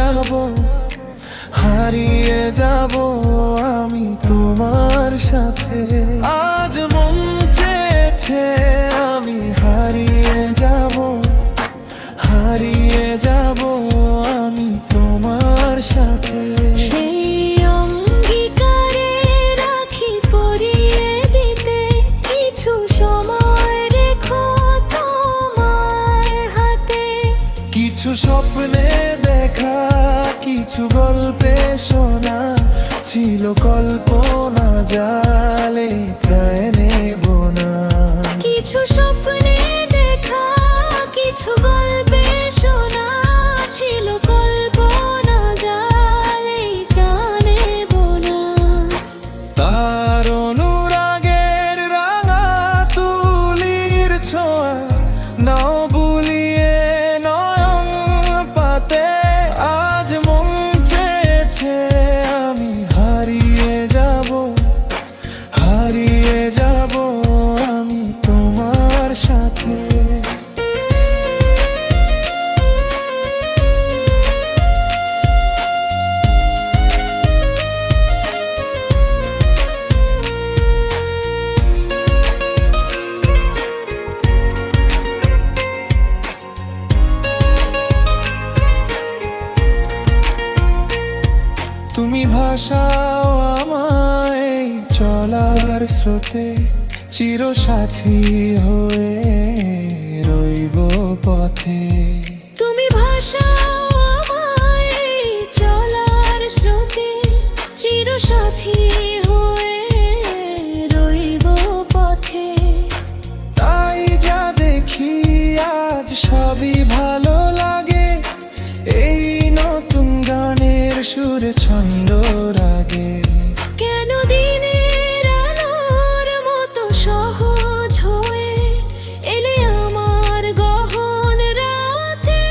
যাব, হারিয়ে যাব আমি তোমার সাথে। আজ মন চেয়েছে আমি হারিয়ে যাব, হারিয়ে যাব আমি তোমার সাথে। সেই অঙ্গীকারে রাখি পরিয়ে দিতে, কিছু সময় রেখো তোমার হাতে। কিছু স্বপ্নে দেখা, কিছু গল্পে শোনা, ছিল কল্পনা জালে প্রায় নেব না। কিছু স্বপ্নে দেখা, কিছু গল্পে শোনা, ছিল কল্পনা জালে প্রাণে বোনা। তার অনুরাগের রাঙা তুলির ছোঁয়া নাও বুলিয়ে নয়ন পাতে। আজ মন চেয়েছে আমি হারিয়ে যাব, হারিয়ে যাব আমি তোমার সাথে। তুমি ভাষাও আমায় চলার স্রোতে, চিরসাথী হয়ে রইব পথে। তুমি ভাষাও আমায় চলার স্রোতে, চিরসাথী হয়ে রইব পথে। তাই যা দেখি আজ সবই ভালো লাগে, এই নতুন গানের সুরে ছন্দ রাগে। কেন দিনের আলোর মতো সহজ হয়ে এলে আমার গহন রাতে।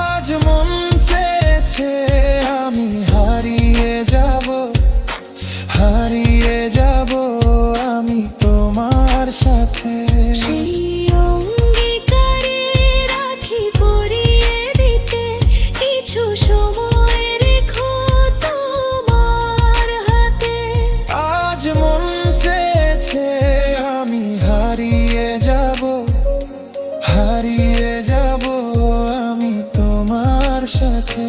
আজ মন চেয়েছে আমি হারিয়ে যাব, হারিয়ে যাব আমি তোমার সাথে। সেই অঙ্গীকারে রাখি পরিয়ে দিতে, কিছু সময় রেখো তোমার হাতে। আজ মন চেয়েছে আমি হারিয়ে যাব, হারিয়ে যাব আমি তোমার সাথে।